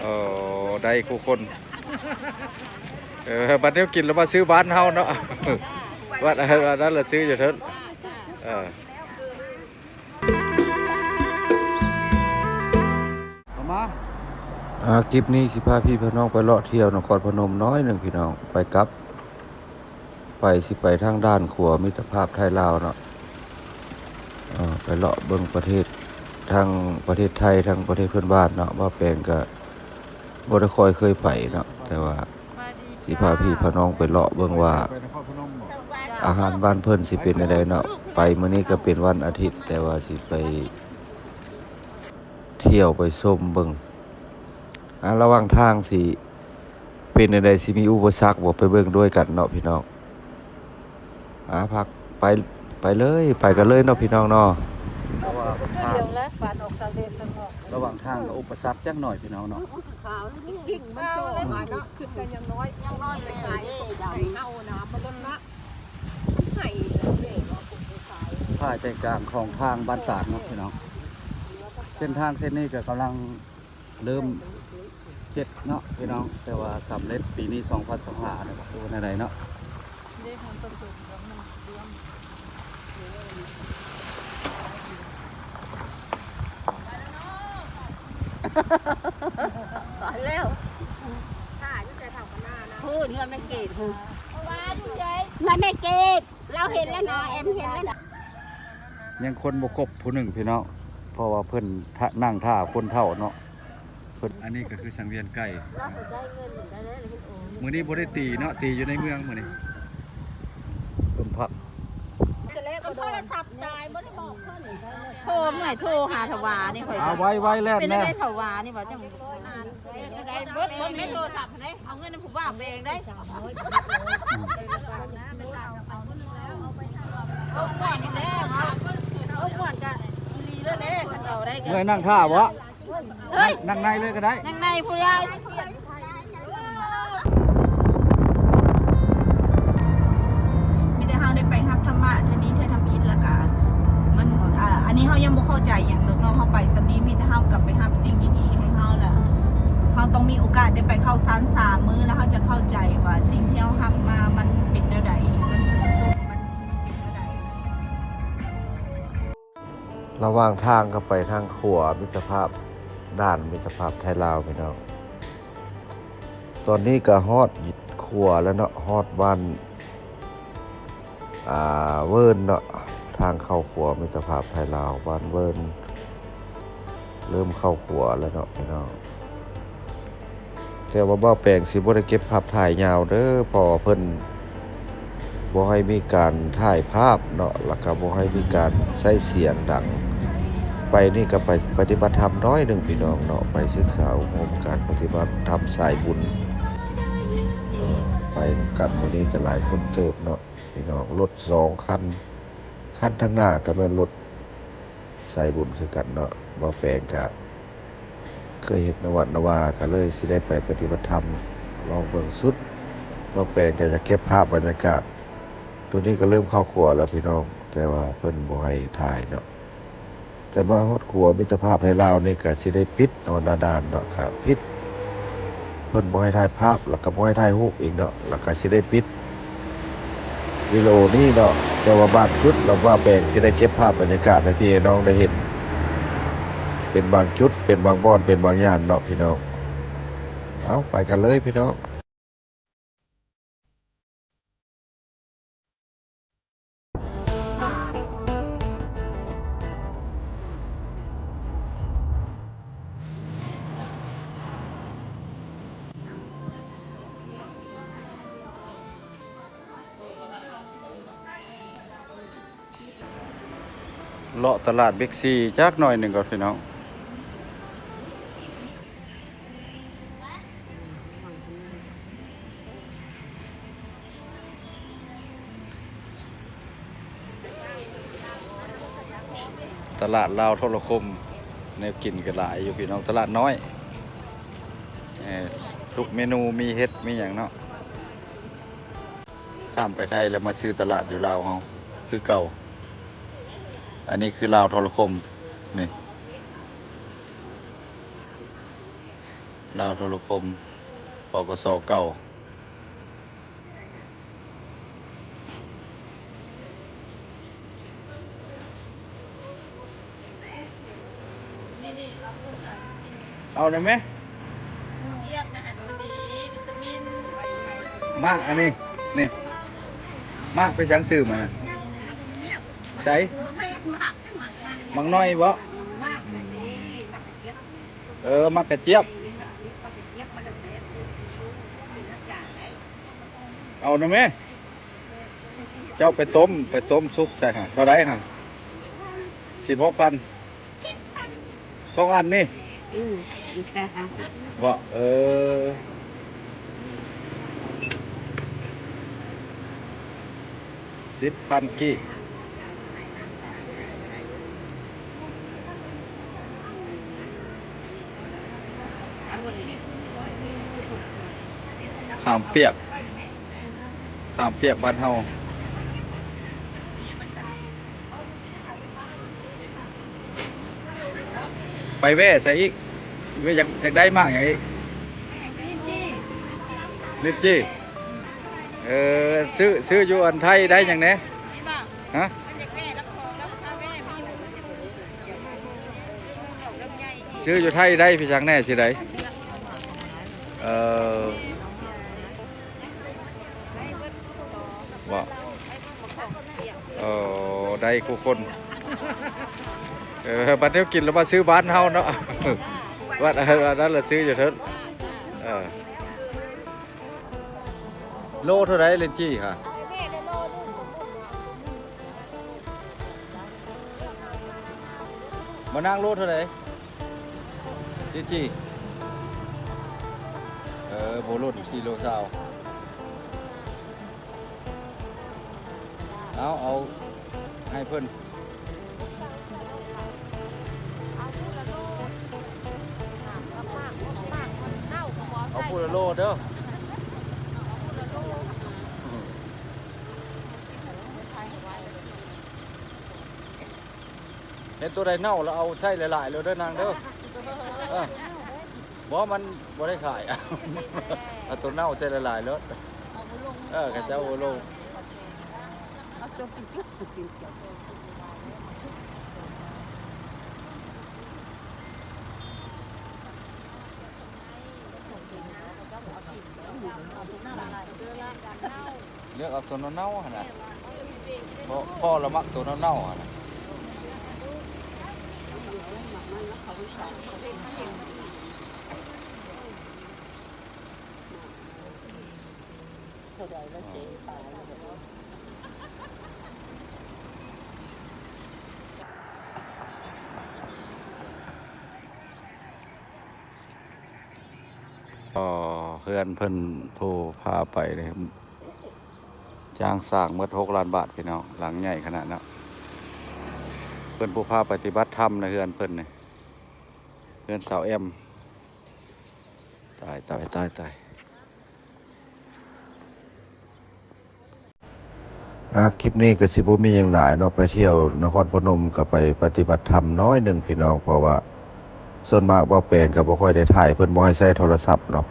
อได้คู่คนบัดนี้กินแล้วมาซื้อบ้านเฮาเนาะวัดอะไรนั้นเราซื้ออยู่เถิดมาคลิปนี้สิพาพี่น้องไปเลาะเที่ยวนครพนมน้อยหนึ่งพี่น้องไปกับไปทางด้านขัวมิตรภาพไทยลาวเนาะไปเลาะเบิ่งประเทศทางประเทศไทยทางประเทศเพื่อนบ้านเนาะว่าแปลงก็บ่ได้ค่อยเคยไปเนาะแต่ว่าสิพาพี่น้องไปเลาะเบิ่งว่าอาหารบ้านเพิ่นสิเป็นอะไรเนาะไปมื้อนี้ก็เป็นวันอาทิตย์แต่ว่าสิไปเที่ยวไปชมเบิ่งระหว่างทางสิเป็นอะไรสิมีอุปสรรคบ่ไปเบิ่งด้วยกันเนาะพี่น้องพักไปเลยไปกันเลยเนาะพี่น้องเนาะระหว่างทางอุปสรรคจักหน่อยพี่น้องเนาะกิ่งมันโตมาเนาะขึ้นกันยังน้อยไปขายเน่าน้ำมันล้นละไข่เด็กเราคงไปขายผ่ายใจกลางของทางบ้านตาดเนาะพี่น้องเส้นทางเส้นนี้ก็กำลังเริ่มเจ็ดเนาะพี่น้องแต่ว่าสำเร็จปีนี้2025เนี่ยดูในใดเนาะตายแล้วค่ะยุ่งใจทำกันหน้านะพูดเงินไม่เกตว่ายุ่งใจเงินไม่เกตเราเห็นแล้วนะเอ็มเห็นแล้วนะยังคนบ่ครบผู้หนึ่งพี่น้องเพราะว่าเพิ่นนั่งท่าคนเท่าเนาะเพิ่นอันนี้ก็คือสังเวียนไก่มื้อนี้บ่ได้ตีเนาะตีอยู่ในเมืองมื้อนี้ต้มผักก็โทรศัพท์ตายบ่ได้บอกเพิ่นโทรเมื่อยโทรหาถวานี่ข่อยเอาไว้แล้วเป็นได้ถวานี่ว่าจังได้เบิดไม่โทรศัพท์ได้เอาเงินให้ผู้ว่าเองได้เอาก่อนนี่แหละเอาก่อนกันลีแล้วแน่คันเอาได้กันเมื่อยนั่งท่าบ่นั่งในเลยก็ได้นั่งในผู้ใหญ่มีแต่เฮาได้ไปรับธรรมะทีนี้เธอทำอิฐแล้วก็มันอันนี้เฮายังบ่เข้าใจอย่างนึงเนาะเฮาไปสำนี้มีแต่เฮากลับไปรับสิ่งดีๆให้เฮาล่ะเฮาต้องมีโอกาสได้ไปเข้าศาล3 มื้อแล้วเฮาจะเข้าใจว่าสิ่งที่เฮารับมามันเป็นแนวใดมันสูงสุดมันเป็นแนวใดระหว่างทางก็ไปทางขัวมิตรภาพด้านมิตรภาพไทยลาวพี่น้องตอนนี้ก็ฮอดขัวแล้วเนาะฮอดบ้านเวิร์นเนาะทางเข้าขัวมิตรภาพไทยลาวบ้านเวิร์นเริ่มเข้าขัวแล้วเนาะพี่น้องแต่ว่าบ่แปลงสิบ่ได้เก็บภาพถ่ายยาวเด้อพอเพิ่นบ่ให้มีการถ่ายภาพเนาะแล้วก็บ่ให้มีการใช้เสียงดังไปนี่ก็ไปปฏิบัติธรรมน้อยหนึ่งพี่น้องเนาะไปศึกษาอบรมการปฏิบัติธรรมสายบุญไปกันวันนี้จะหลายคนเติบเนาะพี่น้องรถ2 คันทางหน้าก็เป็นรถสายบุญคือกันเนาะบ่แปลงก็เคยเห็นนวัดนวาก็เลยสิได้ไปปฏิบัติธรรมลองเบิ่งสุดบ่แปลงก็จะเก็บภาพบรรยากาศตัวนี้ก็เริ่มเข้าครัวแล้วพี่น้องแต่ว่าเพิ่นบ่ให้ถ่ายเนาะแต่มาฮอดครัวมิตรภาพให้ลาวนี่ก็สิได้ปิดเอาหน้าด่านเนาะครับปิดเพิ่นบ่ให้ถ่ายภาพแล้วก็บ่ให้ถ่ายรูปอีกเนาะแล้วก็สิได้ปิดวิดีโอนี้เนาะแต่ว่าบางจุดเราว่าแบ่งสิได้เก็บภาพบรรยากาศให้พี่น้องได้เห็นเป็นบางจุดเป็นบางบ่อนเป็นบางย่านเนาะพี่น้องเอาไปกันเลยพี่น้องเลาะตลาดบิ๊กซีจักหน่อยหนึ่งก่อนพี่น้องตลาดลาวโทรคมแนวกินกันหลายอยู่พี่น้องตลาดน้อยทุกเมนูมีเฮ็ดมีอย่างเนาะข้ามไปไทยแล้วมาซื้อตลาดอยู่ลาวเฮาคือเก่าอันนี้คือลาวโทรคมนี่ ดาวโทรคมปกสเก่าเอาได้ไหมมากอันนี้นี่มากไปสังซื้อมาใช่มังน้อยบ่มักกระเจี๊ยบเอาได้ไหมเจ้าไปต้มซุปใส่ฮะเท่าไรฮะ16,000 2 อันนี่บ่10,000กี่ข้ามเปียกบ้านเฮาไปแว่ใส่อีกเว่อยากได้มากอย่างอีกลิปจี้ซื้ออยู่อันไทยได้อย่างนี้ฮะซื้ออยู่ไทยได้พี่จังแน่สิได้ว่าได้คู่คนบัดนี้กินแล้วมาซื้อบ้านเฮาเนาะวัดนั้นเราซื้ออยู่เถิดโลเท่าไรเลนจี้ค่ะมานั่งโลเท่าไรเลนจี้โบลุ่น4 โลซาวเอาให้เพิ่นเอาพูดละโลเด้อเห็นตัวใดเน่าแล้วเอาใช้หลายๆเลยเด้อนางเด้อบ่มันบ่ได้ขายเอาตัวเน่าใช้หลายๆเลยกระเจ้าโอโลเลือกเอาตัวเน่าๆนะพ่อเรามักตัวเน่าๆนะเพื่อนเพิ่นผู้พาไปเลยจ้างสร้างเมื่อ6 ล้านบาทพี่น้องหลังใหญ่ขนาดนั้นเพิ่นผู้พาปฏิบัติธรรมนะเพื่อนเพิ่นเนี่ยเพื่อนสาวแอมตายคลิปนี้ก็สิบ่มีอย่างหลายเนาะไปเที่ยวนครพนมก็ไปปฏิบัติธรรมน้อยหนึ่งพี่น้องเพราะว่าส่วนมากบ่แปลงก็บ่ค่อยได้ถ่ายเพิ่นบ่ให้ใช้โทรศัพท์เนาะ